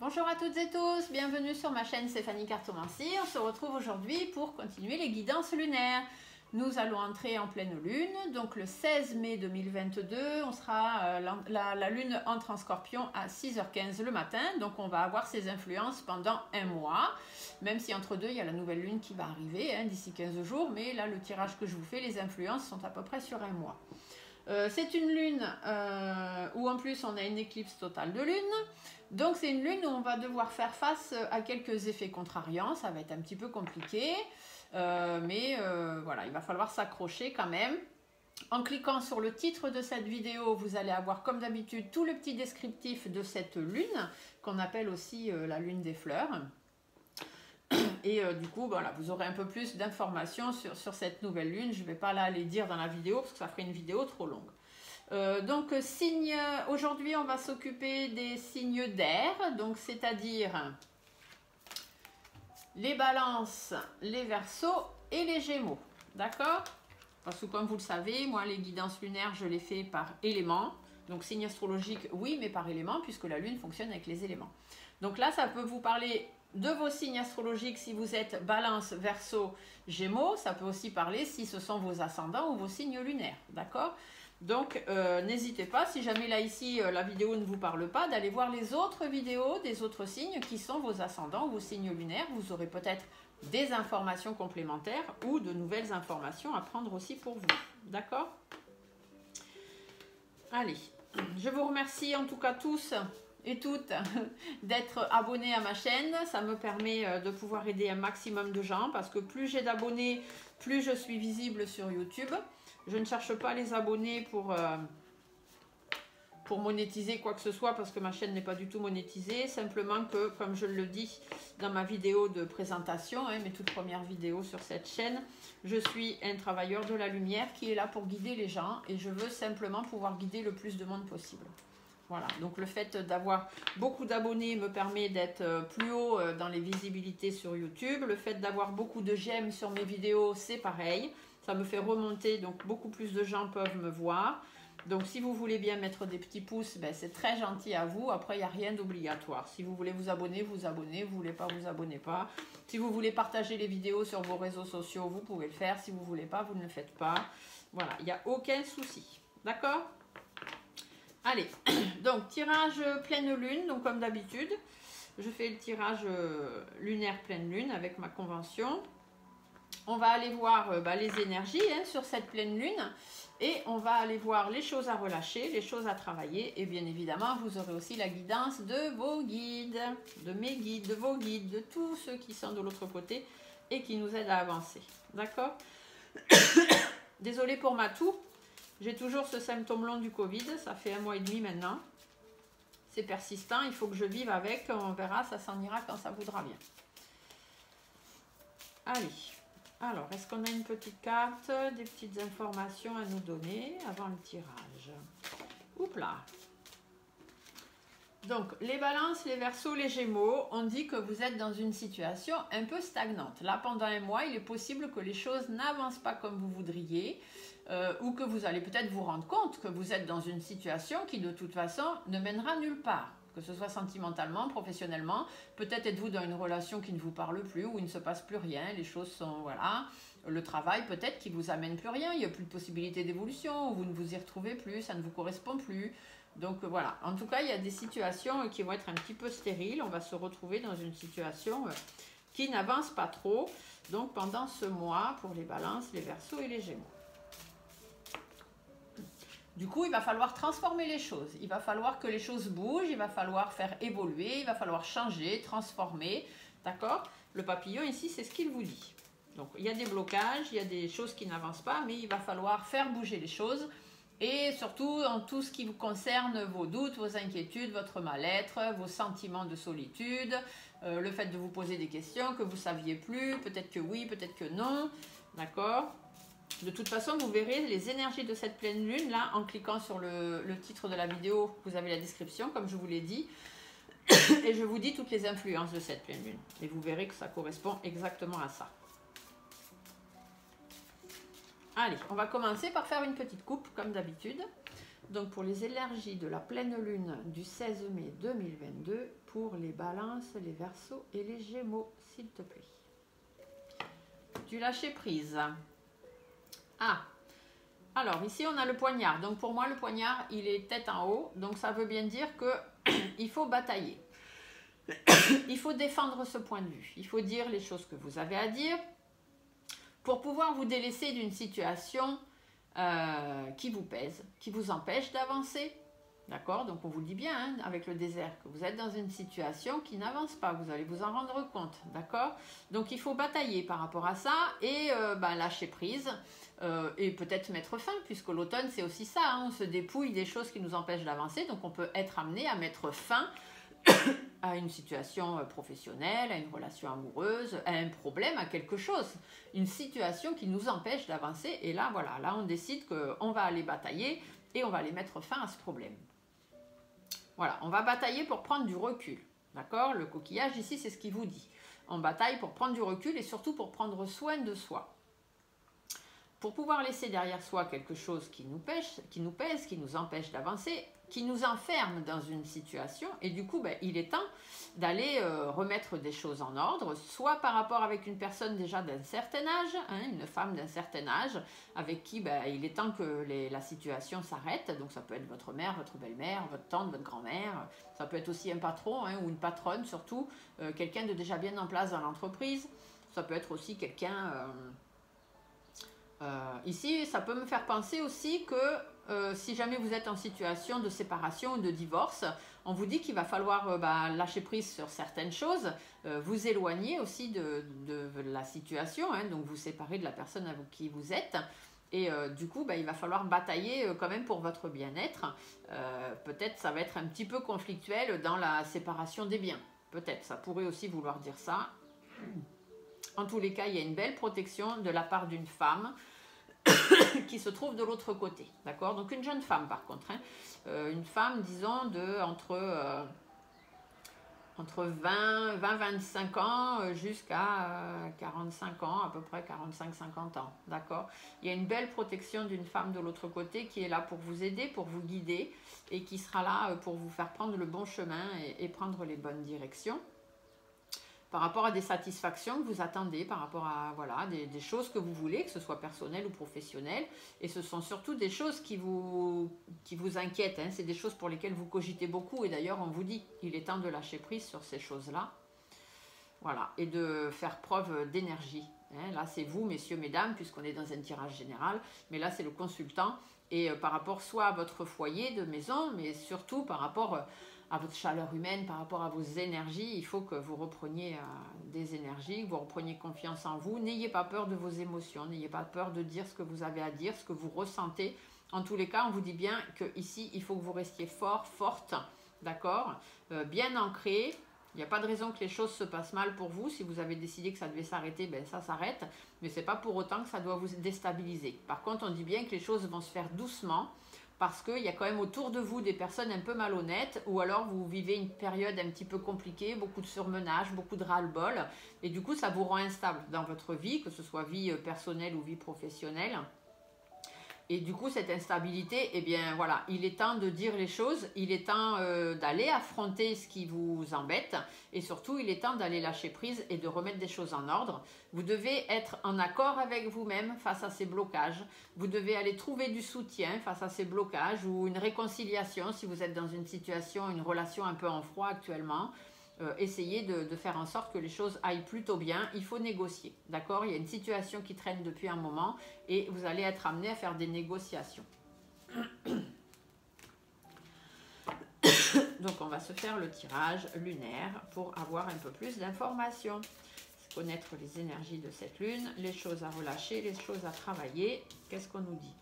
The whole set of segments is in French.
Bonjour à toutes et tous, bienvenue sur ma chaîne Stéphanie Cartomancie. On se retrouve aujourd'hui pour continuer les guidances lunaires. Nous allons entrer en pleine lune, donc le 16 mai 2022, on sera, la lune entre en scorpion à 6h15 le matin, donc on va avoir ces influences pendant un mois, même si entre deux il y a la nouvelle lune qui va arriver d'ici 15 jours, mais là le tirage que je vous fais, les influences sont à peu près sur un mois. C'est une lune où en plus on a une éclipse totale de lune. Donc c'est une lune où on va devoir faire face à quelques effets contrariants. Ça va être un petit peu compliqué. Mais voilà, il va falloir s'accrocher quand même. En cliquant sur le titre de cette vidéo, vous allez avoir comme d'habitude tout le petit descriptif de cette lune, qu'on appelle aussi la lune des fleurs. Et du coup, voilà, vous aurez un peu plus d'informations sur cette nouvelle lune. Je ne vais pas là les dire dans la vidéo parce que ça ferait une vidéo trop longue. Donc, aujourd'hui, on va s'occuper des signes d'air, donc c'est-à-dire les balances, les verseaux et les gémeaux. D'accord? Parce que comme vous le savez, moi, les guidances lunaires, je les fais par éléments. Donc, signe astrologique, oui, mais par éléments, puisque la lune fonctionne avec les éléments. Donc là, ça peut vous parler de vos signes astrologiques si vous êtes balance, verseau, gémeaux. Ça peut aussi parler si ce sont vos ascendants ou vos signes lunaires. D'accord? Donc, n'hésitez pas, si jamais là, ici, la vidéo ne vous parle pas, d'aller voir les autres vidéos des autres signes qui sont vos ascendants ou vos signes lunaires. Vous aurez peut-être des informations complémentaires ou de nouvelles informations à prendre aussi pour vous. D'accord? Allez, je vous remercie en tout cas tous et toutes d'être abonnés à ma chaîne. Ça me permet de pouvoir aider un maximum de gens parce que plus j'ai d'abonnés, plus je suis visible sur YouTube. Je ne cherche pas les abonnés pour monétiser quoi que ce soit parce que ma chaîne n'est pas du tout monétisée. Simplement que, comme je le dis dans ma vidéo de présentation, mes toutes premières vidéos sur cette chaîne, je suis un travailleur de la lumière qui est là pour guider les gens et je veux simplement pouvoir guider le plus de monde possible. Voilà, donc le fait d'avoir beaucoup d'abonnés me permet d'être plus haut dans les visibilités sur YouTube. Le fait d'avoir beaucoup de j'aime sur mes vidéos, c'est pareil. Ça me fait remonter, donc beaucoup plus de gens peuvent me voir. Donc si vous voulez bien mettre des petits pouces, c'est très gentil à vous. Après, il n'y a rien d'obligatoire. Si vous voulez vous abonner, vous abonnez. Vous ne voulez pas, vous abonnez pas. Si vous voulez partager les vidéos sur vos réseaux sociaux, vous pouvez le faire. Si vous ne voulez pas, vous ne le faites pas. Voilà, il n'y a aucun souci. D'accord ? Allez, donc tirage pleine lune, donc comme d'habitude, je fais le tirage lunaire pleine lune avec ma convention. On va aller voir les énergies sur cette pleine lune et on va aller voir les choses à relâcher, les choses à travailler et bien évidemment vous aurez aussi la guidance de vos guides, de mes guides, de vos guides, de tous ceux qui sont de l'autre côté et qui nous aident à avancer. D'accord? Désolée pour ma toux. J'ai toujours ce symptôme long du Covid, ça fait 1 mois et demi maintenant. C'est persistant, il faut que je vive avec, on verra, ça s'en ira quand ça voudra bien. Allez, alors, est-ce qu'on a une petite carte, des petites informations à nous donner avant le tirage? Oups là. Donc, les balances, les verseaux, les gémeaux, on dit que vous êtes dans une situation un peu stagnante. Là, pendant 1 mois, il est possible que les choses n'avancent pas comme vous voudriez ou que vous allez peut-être vous rendre compte que vous êtes dans une situation qui, de toute façon, ne mènera nulle part. Que ce soit sentimentalement, professionnellement, peut-être êtes-vous dans une relation qui ne vous parle plus, où il ne se passe plus rien, les choses sont, voilà. Le travail, peut-être, qui vous amène plus rien, il n'y a plus de possibilité d'évolution, vous ne vous y retrouvez plus, ça ne vous correspond plus. Donc voilà, en tout cas, il y a des situations qui vont être un petit peu stériles. On va se retrouver dans une situation qui n'avance pas trop. Donc pendant ce mois, pour les balances, les verseaux et les gémeaux. Du coup, il va falloir transformer les choses. Il va falloir que les choses bougent, il va falloir faire évoluer, il va falloir changer, transformer. D'accord? Le papillon ici, c'est ce qu'il vous dit. Donc il y a des blocages, il y a des choses qui n'avancent pas, mais il va falloir faire bouger les choses. Et surtout, en tout ce qui vous concerne, vos doutes, vos inquiétudes, votre mal-être, vos sentiments de solitude, le fait de vous poser des questions que vous ne saviez plus, peut-être que oui, peut-être que non, d'accord? De toute façon, vous verrez les énergies de cette pleine lune, là, en cliquant sur le titre de la vidéo, vous avez la description, comme je vous l'ai dit, et je vous dis toutes les influences de cette pleine lune. Et vous verrez que ça correspond exactement à ça. Allez, on va commencer par faire une petite coupe, comme d'habitude. Donc pour les énergies de la pleine lune du 16 mai 2022, pour les balances, les verseaux et les gémeaux, s'il te plaît. Du lâcher prise. Ah, alors ici on a le poignard. Donc pour moi le poignard il est tête en haut. Donc ça veut bien dire que il faut batailler. Il faut défendre ce point de vue. Il faut dire les choses que vous avez à dire pour pouvoir vous délaisser d'une situation qui vous pèse, qui vous empêche d'avancer. D'accord? Donc on vous le dit bien hein, avec le désert que vous êtes dans une situation qui n'avance pas, vous allez vous en rendre compte. D'accord? Donc il faut batailler par rapport à ça et lâcher prise et peut-être mettre fin, puisque l'automne c'est aussi ça, hein, on se dépouille des choses qui nous empêchent d'avancer, donc on peut être amené à mettre fin à une situation professionnelle, à une relation amoureuse, à un problème, à quelque chose, une situation qui nous empêche d'avancer. Et là, voilà, là on décide qu'on va aller batailler et on va aller mettre fin à ce problème. Voilà, on va batailler pour prendre du recul. D'accord? Le coquillage ici, c'est ce qu'il vous dit. On bataille pour prendre du recul et surtout pour prendre soin de soi. Pour pouvoir laisser derrière soi quelque chose qui nous pèse, qui nous empêche d'avancer, qui nous enferme dans une situation, et du coup il est temps d'aller remettre des choses en ordre, soit par rapport avec une personne déjà d'un certain âge, hein, une femme d'un certain âge, avec qui il est temps que la situation s'arrête. Donc ça peut être votre mère, votre belle-mère, votre tante, votre grand-mère, ça peut être aussi un patron hein, ou une patronne surtout, quelqu'un de déjà bien en place dans l'entreprise, ça peut être aussi quelqu'un... ici, ça peut me faire penser aussi que si jamais vous êtes en situation de séparation ou de divorce, on vous dit qu'il va falloir lâcher prise sur certaines choses, vous éloigner aussi de la situation, hein, donc vous séparer de la personne avec qui vous êtes. Et du coup, il va falloir batailler quand même pour votre bien-être. Peut-être ça va être un petit peu conflictuel dans la séparation des biens. Peut-être, ça pourrait aussi vouloir dire ça. En tous les cas, il y a une belle protection de la part d'une femme qui se trouve de l'autre côté, d'accord? Donc une jeune femme par contre, hein, une femme disons entre 20-25 ans jusqu'à 45 ans, à peu près 45-50 ans, d'accord? Il y a une belle protection d'une femme de l'autre côté qui est là pour vous aider, pour vous guider et qui sera là pour vous faire prendre le bon chemin et prendre les bonnes directions. Par rapport à des satisfactions que vous attendez, par rapport à voilà, des choses que vous voulez, que ce soit personnel ou professionnel. Et ce sont surtout des choses qui vous inquiètent. Hein. C'est des choses pour lesquelles vous cogitez beaucoup. Et d'ailleurs, on vous dit qu'il est temps de lâcher prise sur ces choses-là. Voilà. Et de faire preuve d'énergie. Hein. Là, c'est vous, messieurs, mesdames, puisqu'on est dans un tirage général. Mais là, c'est le consultant. Et par rapport soit à votre foyer de maison, mais surtout par rapport... à votre chaleur humaine, par rapport à vos énergies, il faut que vous repreniez des énergies, que vous repreniez confiance en vous. N'ayez pas peur de vos émotions, n'ayez pas peur de dire ce que vous avez à dire, ce que vous ressentez. En tous les cas, on vous dit bien qu'ici, il faut que vous restiez fort, forte, d'accord, bien ancré. Il n'y a pas de raison que les choses se passent mal pour vous. Si vous avez décidé que ça devait s'arrêter, ça s'arrête. Mais ce n'est pas pour autant que ça doit vous déstabiliser. Par contre, on dit bien que les choses vont se faire doucement, parce qu'il y a quand même autour de vous des personnes un peu malhonnêtes, ou alors vous vivez une période un petit peu compliquée, beaucoup de surmenage, beaucoup de ras-le-bol, et du coup ça vous rend instable dans votre vie, que ce soit vie personnelle ou vie professionnelle. Et du coup, cette instabilité, eh bien voilà, il est temps de dire les choses, il est temps d'aller affronter ce qui vous embête, et surtout, il est temps d'aller lâcher prise et de remettre des choses en ordre. Vous devez être en accord avec vous-même face à ces blocages. Vous devez aller trouver du soutien face à ces blocages ou une réconciliation si vous êtes dans une situation, une relation un peu en froid actuellement. Essayez de faire en sorte que les choses aillent plutôt bien. Il faut négocier, d'accord? Il y a une situation qui traîne depuis un moment et vous allez être amené à faire des négociations. Donc on va se faire le tirage lunaire pour avoir un peu plus d'informations, connaître les énergies de cette lune, les choses à relâcher, les choses à travailler. Qu'est-ce qu'on nous dit?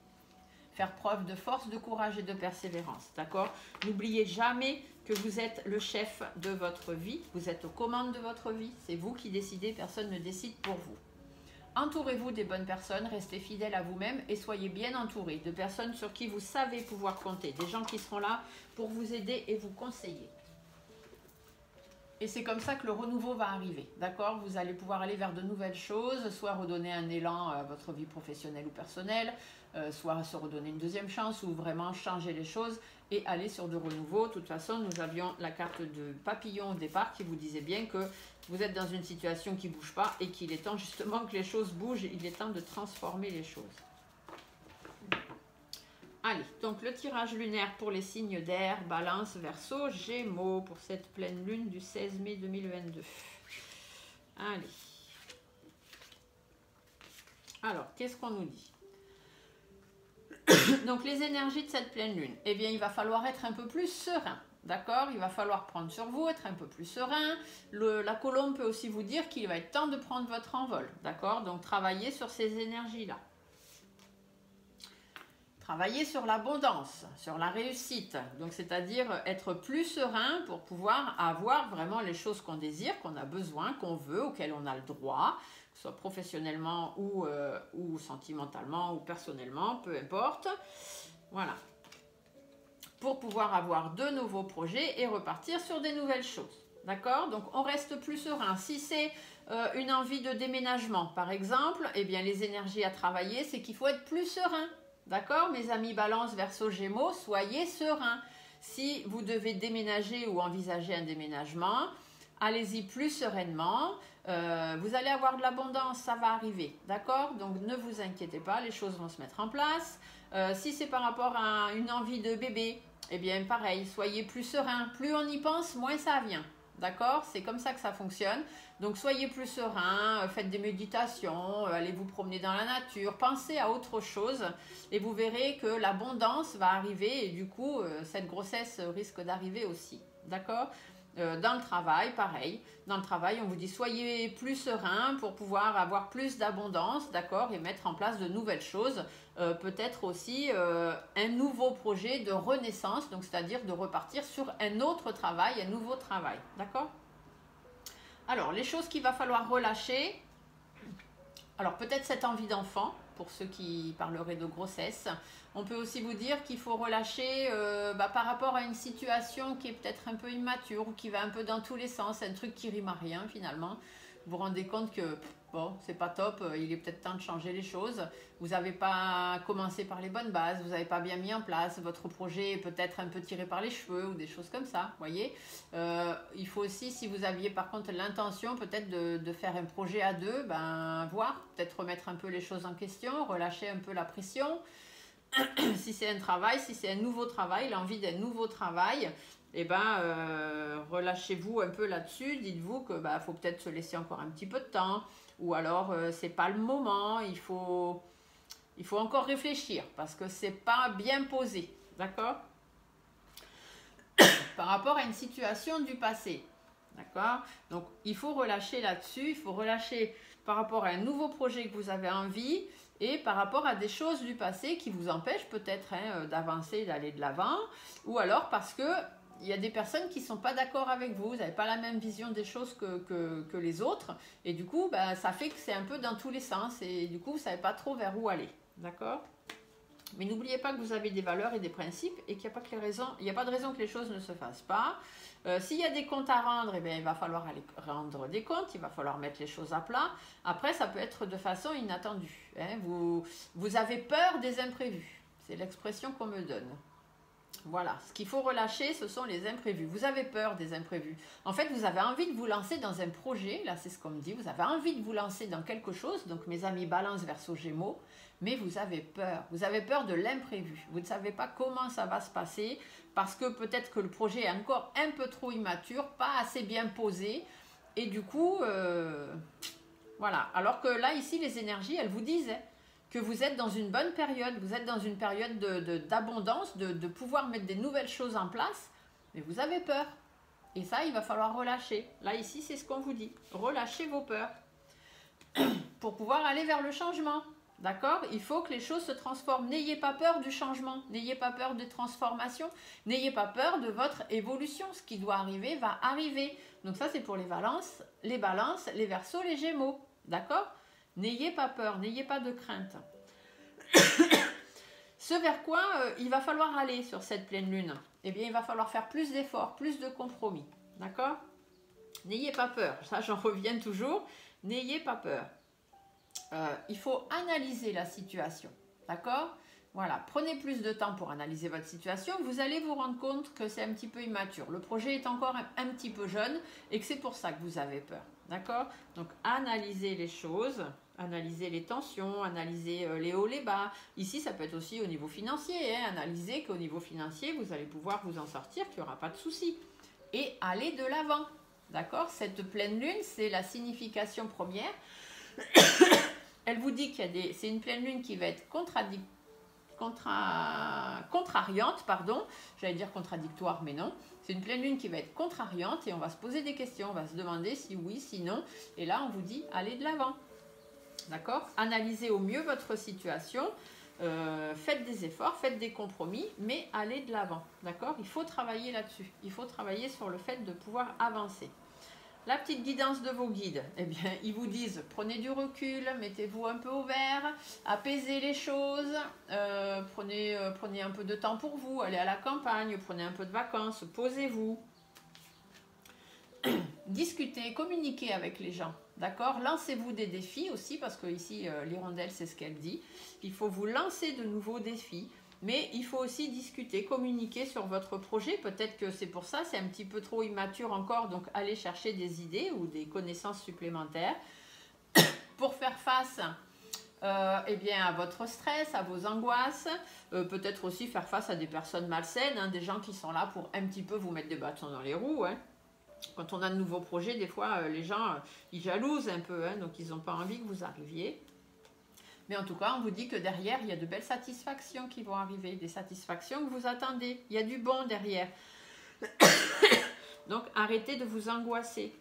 Faire preuve de force, de courage et de persévérance, d'accord? N'oubliez jamais que vous êtes le chef de votre vie, vous êtes aux commandes de votre vie, c'est vous qui décidez, personne ne décide pour vous. Entourez-vous des bonnes personnes, restez fidèles à vous-même et soyez bien entourés de personnes sur qui vous savez pouvoir compter, des gens qui seront là pour vous aider et vous conseiller. Et c'est comme ça que le renouveau va arriver, d'accord? Vous allez pouvoir aller vers de nouvelles choses, soit redonner un élan à votre vie professionnelle ou personnelle, soit se redonner une deuxième chance ou vraiment changer les choses et aller sur de renouveau. De toute façon, nous avions la carte de papillon au départ qui vous disait bien que vous êtes dans une situation qui ne bouge pas et qu'il est temps justement que les choses bougent. Il est temps de transformer les choses. Allez, donc le tirage lunaire pour les signes d'air, Balance, Verseau, Gémeaux pour cette pleine lune du 16 mai 2022. Allez. Alors, qu'est-ce qu'on nous dit? Donc, les énergies de cette pleine lune, eh bien, il va falloir être un peu plus serein. D'accord? Il va falloir prendre sur vous, être un peu plus serein. La colombe peut aussi vous dire qu'il va être temps de prendre votre envol. D'accord? Donc, travaillez sur ces énergies-là. Travailler sur l'abondance, sur la réussite, donc c'est-à-dire être plus serein pour pouvoir avoir vraiment les choses qu'on désire, qu'on a besoin, qu'on veut, auxquelles on a le droit, que ce soit professionnellement ou sentimentalement ou personnellement, peu importe. Voilà. Pour pouvoir avoir de nouveaux projets et repartir sur des nouvelles choses. D'accord? Donc on reste plus serein. Si c'est une envie de déménagement, par exemple, eh bien les énergies à travailler, c'est qu'il faut être plus serein. D'accord, mes amis Balance, Verseau, Gémeaux, soyez sereins. Si vous devez déménager ou envisager un déménagement, allez-y plus sereinement. Vous allez avoir de l'abondance, ça va arriver. D'accord? Donc ne vous inquiétez pas, les choses vont se mettre en place. Si c'est par rapport à une envie de bébé, eh bien pareil, soyez plus serein. Plus on y pense, moins ça vient. D'accord? C'est comme ça que ça fonctionne. Donc soyez plus serein, faites des méditations, allez vous promener dans la nature, pensez à autre chose et vous verrez que l'abondance va arriver et du coup cette grossesse risque d'arriver aussi. D'accord? Dans le travail, pareil. Dans le travail, on vous dit soyez plus serein pour pouvoir avoir plus d'abondance, d'accord, et mettre en place de nouvelles choses. Peut-être aussi un nouveau projet de renaissance, donc c'est-à-dire de repartir sur un autre travail, un nouveau travail, d'accord? Alors, les choses qu'il va falloir relâcher, alors peut-être cette envie d'enfant, pour ceux qui parleraient de grossesse. On peut aussi vous dire qu'il faut relâcher par rapport à une situation qui est peut-être un peu immature ou qui va un peu dans tous les sens, un truc qui rime à rien finalement. Vous vous rendez compte que bon, c'est pas top, il est peut-être temps de changer les choses. Vous n'avez pas commencé par les bonnes bases, vous n'avez pas bien mis en place, votre projet est peut-être un peu tiré par les cheveux ou des choses comme ça, voyez. Il faut aussi, si vous aviez par contre l'intention peut-être de faire un projet à deux, voir, peut-être remettre un peu les choses en question, relâcher un peu la pression. Si c'est un travail, si c'est un nouveau travail, l'envie d'un nouveau travail, eh relâchez-vous un peu là-dessus, dites-vous que faut peut-être se laisser encore un petit peu de temps, ou alors c'est pas le moment, il faut encore réfléchir, parce que c'est pas bien posé, d'accord? Par rapport à une situation du passé, d'accord? Donc il faut relâcher là-dessus, il faut relâcher par rapport à un nouveau projet que vous avez envie, et par rapport à des choses du passé qui vous empêchent peut-être d'avancer, d'aller de l'avant, ou alors parce que il y a des personnes qui ne sont pas d'accord avec vous, vous n'avez pas la même vision des choses que les autres, et du coup, ça fait que c'est un peu dans tous les sens, et du coup, vous ne savez pas trop vers où aller, d'accord? Mais n'oubliez pas que vous avez des valeurs et des principes, et qu'il n'y a pas que il n'y a pas de raison que les choses ne se fassent pas. S'il y a des comptes à rendre, il va falloir aller rendre des comptes, il va falloir mettre les choses à plat. Après, ça peut être de façon inattendue. Hein. Vous avez peur des imprévus, c'est l'expression qu'on me donne. Voilà, ce qu'il faut relâcher, ce sont les imprévus. Vous avez peur des imprévus. En fait, vous avez envie de vous lancer dans un projet, là c'est ce qu'on me dit, vous avez envie de vous lancer dans quelque chose, donc mes amis Balance, Verseau, Gémeaux, mais vous avez peur de l'imprévu. Vous ne savez pas comment ça va se passer, parce que peut-être que le projet est encore un peu trop immature, pas assez bien posé, et du coup, voilà. Alors que là, ici, les énergies, elles vous disent que vous êtes dans une bonne période, vous êtes dans une période d'abondance, de pouvoir mettre des nouvelles choses en place, mais vous avez peur. Et ça, il va falloir relâcher. Là, ici, c'est ce qu'on vous dit. Relâchez vos peurs pour pouvoir aller vers le changement. D'accord? Il faut que les choses se transforment. N'ayez pas peur du changement. N'ayez pas peur des transformations. N'ayez pas peur de votre évolution. Ce qui doit arriver va arriver. Donc ça, c'est pour les balances, les Verseaux, les Gémeaux. D'accord? N'ayez pas peur, n'ayez pas de crainte. Ce vers quoi il va falloir aller sur cette pleine lune? Eh bien, il va falloir faire plus d'efforts, plus de compromis. D'accord? N'ayez pas peur, ça j'en reviens toujours, n'ayez pas peur. Il faut analyser la situation, d'accord? Voilà, prenez plus de temps pour analyser votre situation. Vous allez vous rendre compte que c'est un petit peu immature. Le projet est encore un petit peu jeune et que c'est pour ça que vous avez peur. D'accord? Donc, analysez les choses, analysez les tensions, analysez les hauts, les bas. Ici, ça peut être aussi au niveau financier. Hein. Analysez qu'au niveau financier, vous allez pouvoir vous en sortir, qu'il n'y aura pas de souci. Et allez de l'avant. D'accord? Cette pleine lune, c'est la signification première. Elle vous dit qu'il y a des... C'est une pleine lune qui va être contrariante, pardon, j'allais dire contradictoire, mais non. C'est une pleine lune qui va être contrariante et on va se poser des questions, on va se demander si oui, si non. Et là, on vous dit, allez de l'avant. D'accord? Analysez au mieux votre situation, faites des efforts, faites des compromis, mais allez de l'avant. D'accord? Il faut travailler là-dessus. Il faut travailler sur le fait de pouvoir avancer. La petite guidance de vos guides, eh bien, ils vous disent prenez du recul, mettez-vous un peu au vert, apaisez les choses, prenez un peu de temps pour vous, allez à la campagne, prenez un peu de vacances, posez-vous, discutez, communiquez avec les gens, d'accord? Lancez-vous des défis aussi, parce que ici, l'hirondelle, c'est ce qu'elle dit. Il faut vous lancer de nouveaux défis. Mais il faut aussi discuter, communiquer sur votre projet. Peut-être que c'est pour ça, c'est un petit peu trop immature encore. Donc, allez chercher des idées ou des connaissances supplémentaires pour faire face eh bien, à votre stress, à vos angoisses. Peut-être aussi faire face à des personnes malsaines, hein, des gens qui sont là pour un petit peu vous mettre des bâtons dans les roues. Hein. Quand on a de nouveaux projets, des fois, les gens, ils jalousent un peu. Hein, donc, ils n'ont pas envie que vous arriviez. Mais en tout cas, on vous dit que derrière, il y a de belles satisfactions qui vont arriver, des satisfactions que vous attendez. Il y a du bon derrière. Donc, arrêtez de vous angoisser.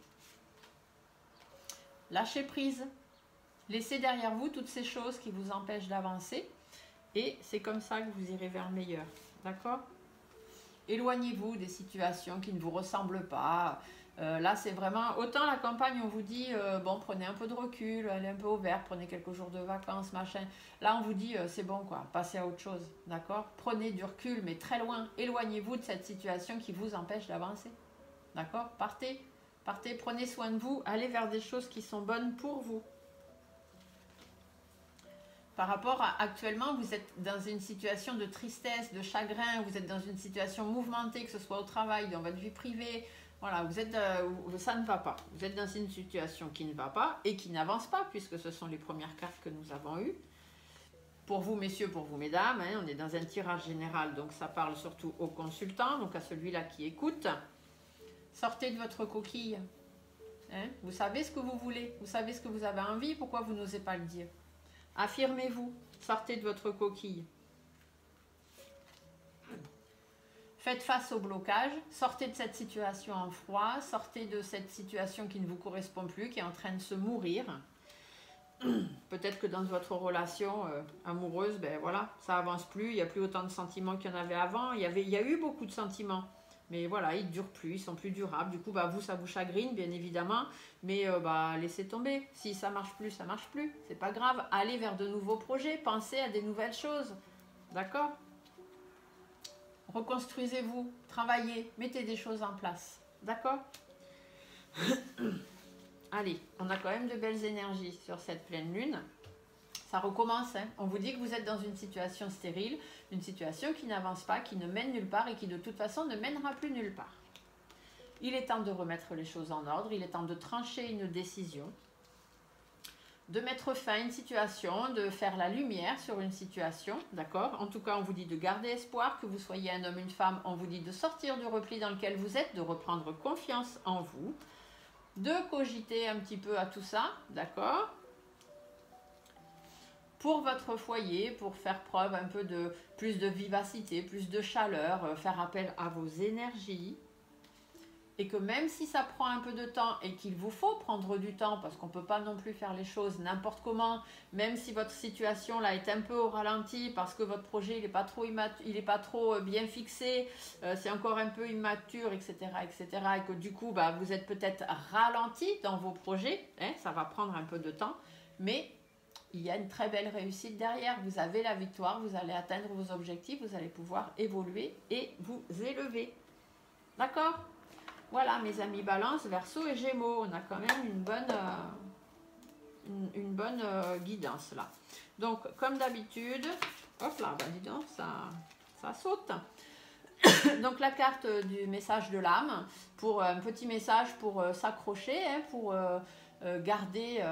Lâchez prise. Laissez derrière vous toutes ces choses qui vous empêchent d'avancer. Et c'est comme ça que vous irez vers le meilleur. D'accord? Éloignez-vous des situations qui ne vous ressemblent pas. Là, c'est vraiment... Autant la campagne, on vous dit, bon, prenez un peu de recul, allez un peu au vert, prenez quelques jours de vacances, machin. Là, on vous dit, c'est bon, quoi, passez à autre chose, d'accord? Prenez du recul, mais très loin. Éloignez-vous de cette situation qui vous empêche d'avancer, d'accord? Partez, partez, prenez soin de vous, allez vers des choses qui sont bonnes pour vous. Par rapport à actuellement, vous êtes dans une situation de tristesse, de chagrin, vous êtes dans une situation mouvementée, que ce soit au travail, dans votre vie privée. Voilà, ça ne va pas. Vous êtes dans une situation qui ne va pas et qui n'avance pas, puisque ce sont les premières cartes que nous avons eues. Pour vous, messieurs, pour vous, mesdames, hein, on est dans un tirage général, donc ça parle surtout aux consultants, donc à celui-là qui écoute. Sortez de votre coquille. Hein, vous savez ce que vous voulez, vous savez ce que vous avez envie, pourquoi vous n'osez pas le dire? Affirmez-vous, sortez de votre coquille. Faites face au blocage, sortez de cette situation en froid, sortez de cette situation qui ne vous correspond plus, qui est en train de se mourir. Peut-être que dans votre relation amoureuse, ben voilà, ça avance plus, il n'y a plus autant de sentiments qu'il y en avait avant. Il y a eu beaucoup de sentiments, mais voilà, ils ne durent plus, ils sont plus durables. Du coup, bah, vous, ça vous chagrine, bien évidemment, mais bah, laissez tomber. Si ça marche plus, ça marche plus. C'est pas grave, allez vers de nouveaux projets, pensez à des nouvelles choses. D'accord ? Reconstruisez-vous, travaillez, mettez des choses en place. D'accord? Allez, on a quand même de belles énergies sur cette pleine lune. Ça recommence, hein. On vous dit que vous êtes dans une situation stérile, une situation qui n'avance pas, qui ne mène nulle part et qui de toute façon ne mènera plus nulle part. Il est temps de remettre les choses en ordre, il est temps de trancher une décision, de mettre fin à une situation, de faire la lumière sur une situation, d'accord? En tout cas, on vous dit de garder espoir, que vous soyez un homme, une femme, on vous dit de sortir du repli dans lequel vous êtes, de reprendre confiance en vous, de cogiter un petit peu à tout ça, d'accord? Pour votre foyer, pour faire preuve un peu de plus de vivacité, plus de chaleur, faire appel à vos énergies. Et que même si ça prend un peu de temps et qu'il vous faut prendre du temps, parce qu'on ne peut pas non plus faire les choses n'importe comment, même si votre situation là est un peu au ralenti, parce que votre projet il n'est pas trop bien fixé, c'est encore un peu immature, etc., etc., et que du coup bah, vous êtes peut-être ralenti dans vos projets, hein, ça va prendre un peu de temps, mais il y a une très belle réussite derrière, vous avez la victoire, vous allez atteindre vos objectifs, vous allez pouvoir évoluer et vous élever. D'accord ? Voilà, mes amis Balance, Verseau et Gémeaux. On a quand même une bonne guidance là. Donc, comme d'habitude, hop là, bah dis donc, ça saute. Donc, la carte du message de l'âme, pour un petit message pour s'accrocher, hein, pour garder,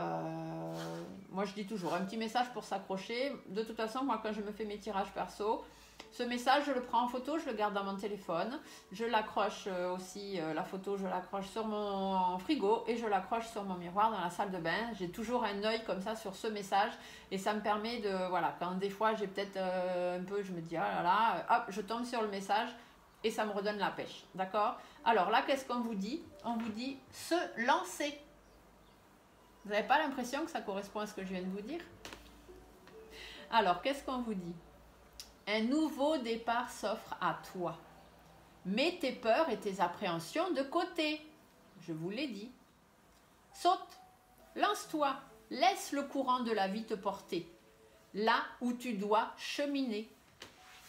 moi je dis toujours, un petit message pour s'accrocher. De toute façon, moi quand je me fais mes tirages perso, ce message, je le prends en photo, je le garde dans mon téléphone. Je l'accroche aussi, la photo, je l'accroche sur mon frigo et je l'accroche sur mon miroir dans la salle de bain. J'ai toujours un œil comme ça sur ce message et ça me permet de, voilà, quand des fois j'ai peut-être un peu, je me dis, ah là là, hop, je tombe sur le message et ça me redonne la pêche. D'accord? Alors là, qu'est-ce qu'on vous dit? On vous dit se lancer. Vous n'avez pas l'impression que ça correspond à ce que je viens de vous dire? Alors, qu'est-ce qu'on vous dit? Un nouveau départ s'offre à toi. Mets tes peurs et tes appréhensions de côté. Je vous l'ai dit. Saute, lance-toi, laisse le courant de la vie te porter. Là où tu dois cheminer.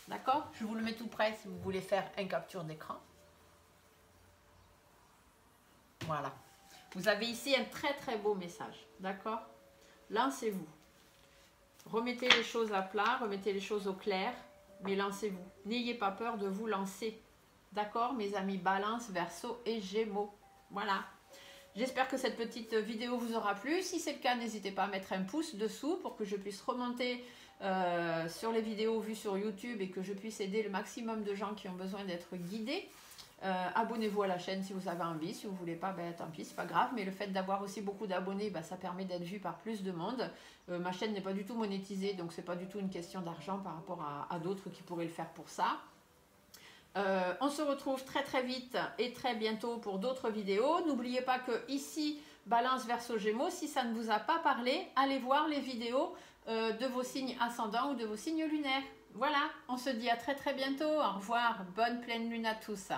D'accord? Je vous le mets tout près si vous voulez faire une capture d'écran. Voilà. Vous avez ici un très très beau message. D'accord? Lancez-vous. Remettez les choses à plat, remettez les choses au clair. Mais lancez-vous. N'ayez pas peur de vous lancer. D'accord, mes amis Balance, Verseau et Gémeaux. Voilà. J'espère que cette petite vidéo vous aura plu. Si c'est le cas, n'hésitez pas à mettre un pouce dessous pour que je puisse remonter sur les vidéos vues sur YouTube et que je puisse aider le maximum de gens qui ont besoin d'être guidés. Abonnez-vous à la chaîne si vous avez envie. Si vous ne voulez pas, ben, tant pis, c'est pas grave. Mais le fait d'avoir aussi beaucoup d'abonnés, ben, ça permet d'être vu par plus de monde. Ma chaîne n'est pas du tout monétisée, donc c'est pas du tout une question d'argent par rapport à d'autres qui pourraient le faire pour ça. On se retrouve très très vite et très bientôt pour d'autres vidéos. N'oubliez pas que ici, Balance, Verseau, Gémeaux, si ça ne vous a pas parlé, allez voir les vidéos de vos signes ascendants ou de vos signes lunaires. Voilà, on se dit à très très bientôt. Au revoir, bonne pleine lune à tous.